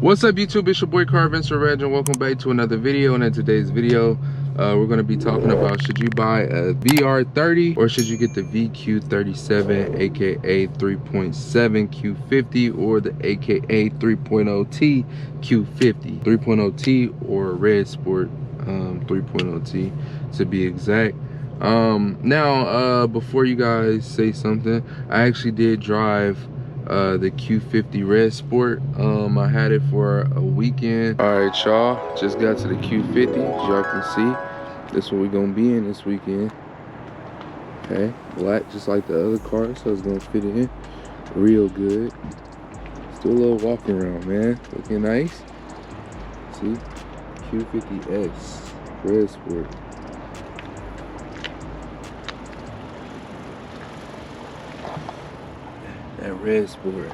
What's up YouTube, it's your boy Car Adventure Reg and welcome back to another video. And in today's video we're going to be talking about, should you buy a VR30 or should you get the VQ37 aka 3.7 Q50 or the aka 3.0T Q50, 3.0T or Red Sport 3.0T to be exact. Now before you guys say something, I actually did drive the Q50 Red Sport. I had it for a weekend. All right, y'all, just got to the Q50. As y'all can see, this what we're gonna be in this weekend. Okay, black just like the other car, so it's gonna fit in real good. Let's do a little walk around, man. Looking nice. See, Q50S Red Sport. That Red Sport.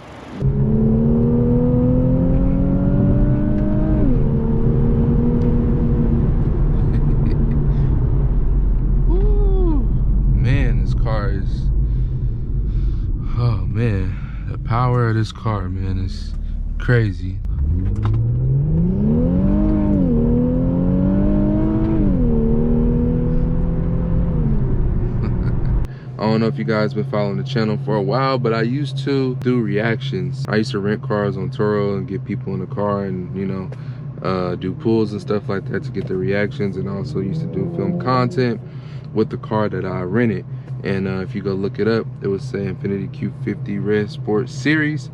Woo. Man, this car is, oh man, the power of this car, man, is crazy. I don't know if you guys been following the channel for a while, but I used to do reactions. I used to rent cars on Turo and get people in the car and, you know, do pulls and stuff like that to get the reactions, and also used to do film content with the car that I rented. And if you go look it up, it would say INFINITI Q50 Red Sport series.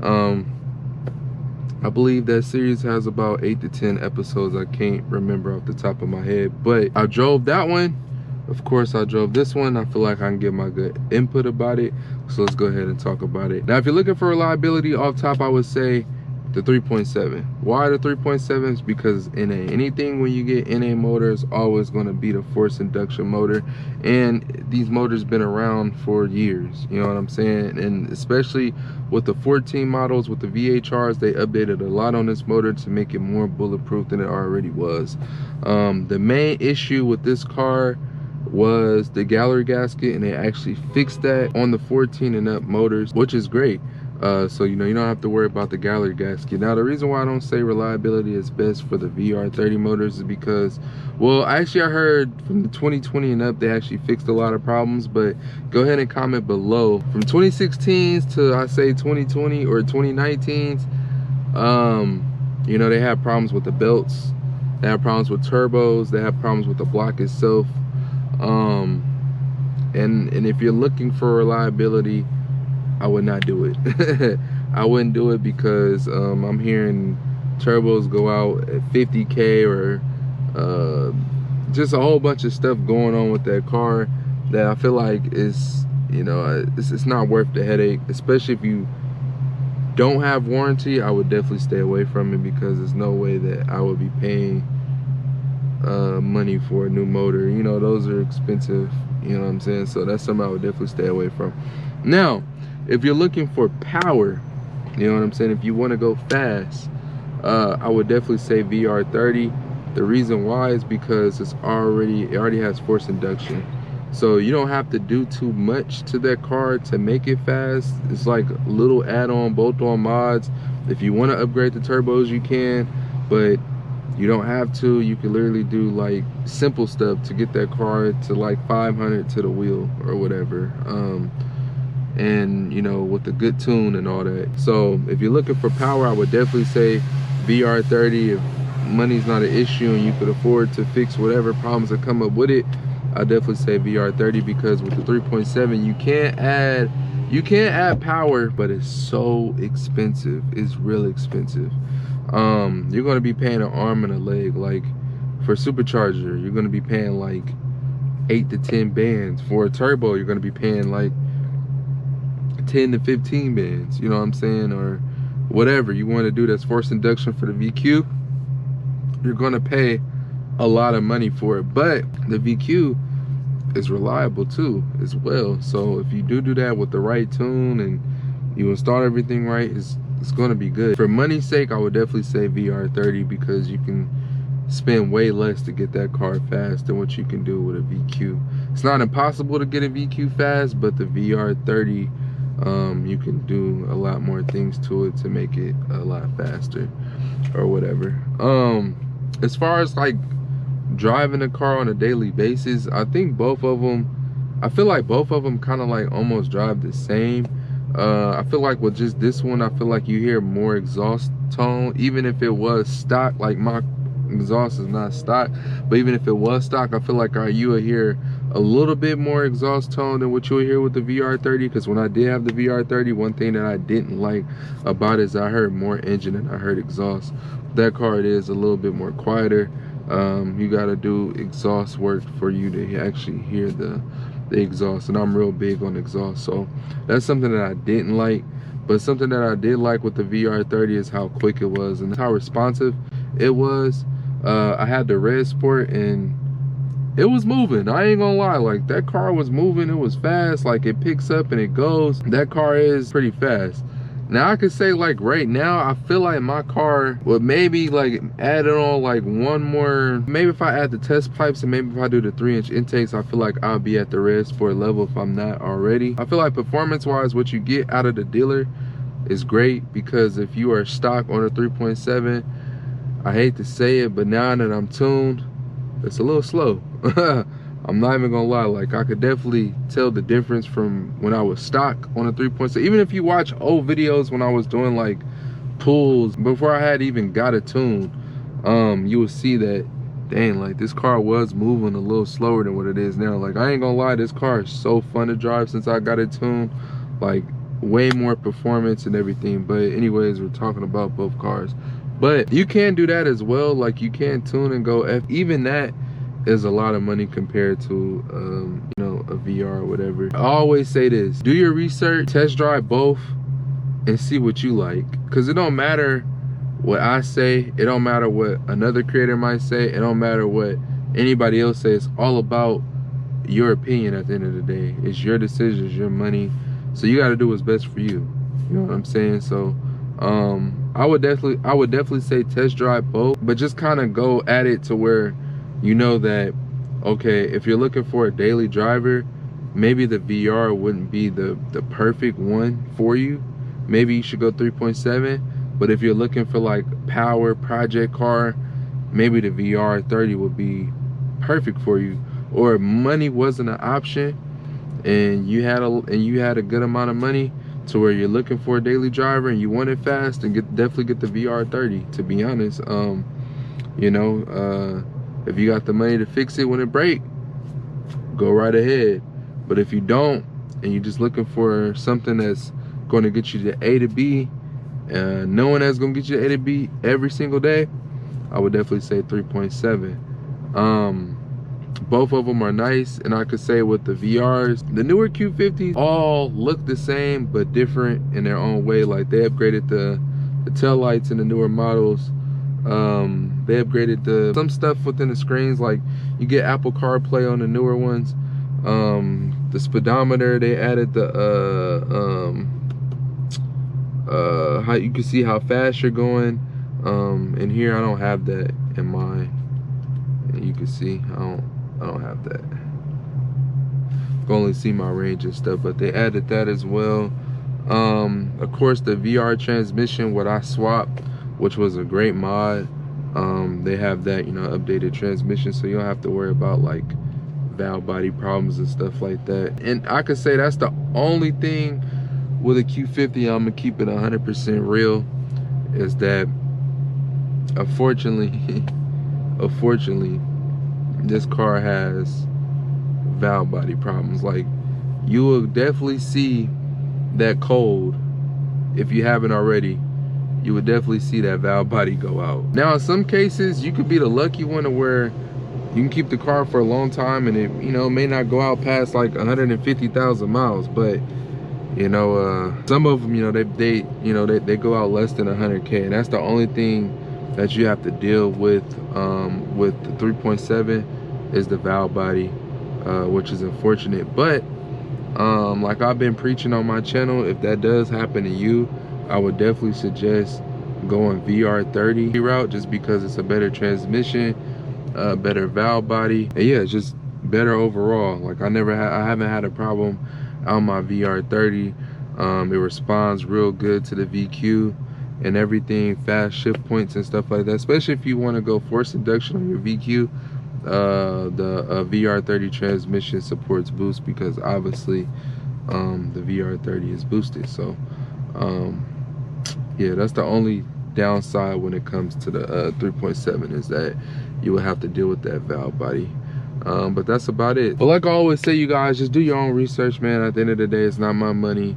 I believe that series has about 8 to 10 episodes. I can't remember off the top of my head, but I drove that one. Of course, I drove this one. I feel like I can get my good input about it. So let's go ahead and talk about it. Now, if you're looking for reliability off top, I would say the 3.7. Why the 3.7? Is because NA. Anything when you get NA motor is always going to be the forced induction motor. And these motors been around for years. You know what I'm saying? And especially with the 14 models, with the VHRs, they updated a lot on this motor to make it more bulletproof than it already was. The main issue with this car was the gallery gasket, and they actually fixed that on the 14 and up motors, which is great. So you know, you don't have to worry about the gallery gasket. Now, the reason why I don't say reliability is best for the VR30 motors is because, well, actually I heard from the 2020 and up they actually fixed a lot of problems, but go ahead and comment below. From 2016s to, I say, 2020 or 2019s, you know, they had problems with the belts, they had problems with turbos, they had problems with the block itself. And if you're looking for reliability, I would not do it. I wouldn't do it because I'm hearing turbos go out at 50K or just a whole bunch of stuff going on with that car that I feel like is, you know, it's not worth the headache. Especially if you don't have warranty, I would definitely stay away from it, because there's no way that I would be paying money for a new motor. You know, those are expensive, you know what I'm saying? So that's something I would definitely stay away from. Now, if you're looking for power, you know what I'm saying, if you want to go fast, I would definitely say VR30. The reason why is because it already has forced induction, so you don't have to do too much to that car to make it fast. It's like little add-on, bolt-on mods. If you want to upgrade the turbos, you can, but you don't have to. You can literally do like simple stuff to get that car to like 500 to the wheel or whatever, and you know, with a good tune and all that. So if you're looking for power, I would definitely say VR30. If money's not an issue and you could afford to fix whatever problems that come up with it, I definitely say VR30, because with the 3.7 you can't add power, but it's so expensive. It's really expensive. You're going to be paying an arm and a leg. Like for supercharger, you're going to be paying like 8 to 10 bands. For a turbo, you're going to be paying like 10 to 15 bands, you know what I'm saying? Or whatever you want to do that's forced induction for the VQ, you're going to pay a lot of money for it. But the VQ is reliable too as well. So if you do that with the right tune and you install everything right, it's going to be good. For money's sake, I would definitely say VR30, because you can spend way less to get that car fast than what you can do with a VQ. It's not impossible to get a VQ fast, but the VR30 you can do a lot more things to it to make it a lot faster. or whatever. As far as like driving a car on a daily basis, I think both of them, I feel like both of them kind of like almost drive the same. I feel like with just this one, I feel like you hear more exhaust tone, even if it was stock. Like my exhaust is not stock, but even if it was stock, I feel like you will hear a little bit more exhaust tone than what you will hear with the VR30. Because when I did have the VR30, one thing that I didn't like about it is I heard more engine than I heard exhaust. That car, it is a little bit more quieter. You got to do exhaust work for you to actually hear the exhaust, and I'm real big on exhaust, so that's something that I didn't like. But something that I did like with the VR30 is how quick it was and how responsive it was. I had the red sport and it was moving. I ain't gonna lie, like that car was moving. It was fast. Like it picks up and it goes. That car is pretty fast. Now I could say like right now, I feel like my car would maybe like add on like one more, maybe if I add the test pipes and maybe if I do the 3-inch intakes, I feel like I'll be at the red sport level if I'm not already. I feel like performance wise, what you get out of the dealer is great, because if you are stock on a 3.7, I hate to say it, but now that I'm tuned, it's a little slow. I'm not even gonna lie, like I could definitely tell the difference from when I was stock on a 3.6. Even if you watch old videos when I was doing like pulls before I had even got a tune, you will see that, dang, like this car was moving a little slower than what it is now. Like I ain't gonna lie, this car is so fun to drive since I got it tuned. Like way more performance and everything. But anyways, we're talking about both cars. But you can do that as well. Like you can tune and go F. Even that is a lot of money compared to you know, a VR or whatever. I always say this: do your research, test drive both, and see what you like. Because it don't matter what I say, it don't matter what another creator might say, it don't matter what anybody else says. It's all about your opinion at the end of the day. It's your decision, it's your money, so you got to do what's best for you. You know what I'm saying? So I would definitely say test drive both, but just kind of go at it to where you know that, okay, if you're looking for a daily driver, maybe the VR wouldn't be the perfect one for you. Maybe you should go 3.7. But if you're looking for like power project car, maybe the VR30 would be perfect for you. Or if money wasn't an option and you had a good amount of money to where you're looking for a daily driver and you want it fast, and definitely get the VR30, to be honest. You know, if you got the money to fix it when it break, go right ahead. But if you don't, and you're just looking for something that's going to get you to A to B, knowing that's going to get you to A to B every single day, I would definitely say 3.7. Both of them are nice, and I could say with the VRs, the newer Q50s all look the same but different in their own way. Like they upgraded the tail lights in the newer models. They upgraded some stuff within the screens, like you get Apple CarPlay on the newer ones. The speedometer, they added the how you can see how fast you're going. And here I don't have that in mine, and you can see I don't have that. You can only see my range and stuff, but they added that as well. Of course, the VR transmission, what I swapped, which was a great mod. They have that, you know, updated transmission, so you don't have to worry about like valve body problems and stuff like that. And I could say that's the only thing with a Q50, I'm gonna keep it 100% real, is that unfortunately this car has valve body problems. Like you will definitely see that cold. If you haven't already, you would definitely see that valve body go out. Now in some cases you could be the lucky one to where you can keep the car for a long time and it, you know, may not go out past like 150,000 miles, but you know, some of them, you know, they go out less than 100K, and that's the only thing that you have to deal with the 3.7 is the valve body, which is unfortunate. But like I've been preaching on my channel, if that does happen to you, I would definitely suggest going VR30 route, just because it's a better transmission, better valve body, and yeah, it's just better overall. Like I haven't had a problem on my VR30. It responds real good to the VQ, and everything, fast shift points and stuff like that, especially if you want to go forced induction on your VQ. The VR30 transmission supports boost, because obviously the VR30 is boosted. So yeah, that's the only downside when it comes to the 3.7, is that you will have to deal with that valve body. But that's about it. But like I always say, you guys, just do your own research, man. At the end of the day, it's not my money.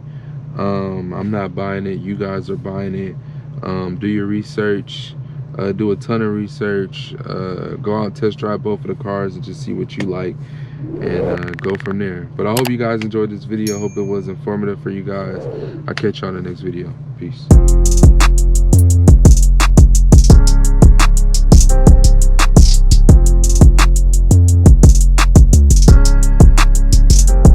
I'm not buying it, you guys are buying it. Do your research, do a ton of research, go out and test drive both of the cars and just see what you like, and go from there. But I hope you guys enjoyed this video. I hope it was informative for you guys. I'll catch you on the next video. Peace.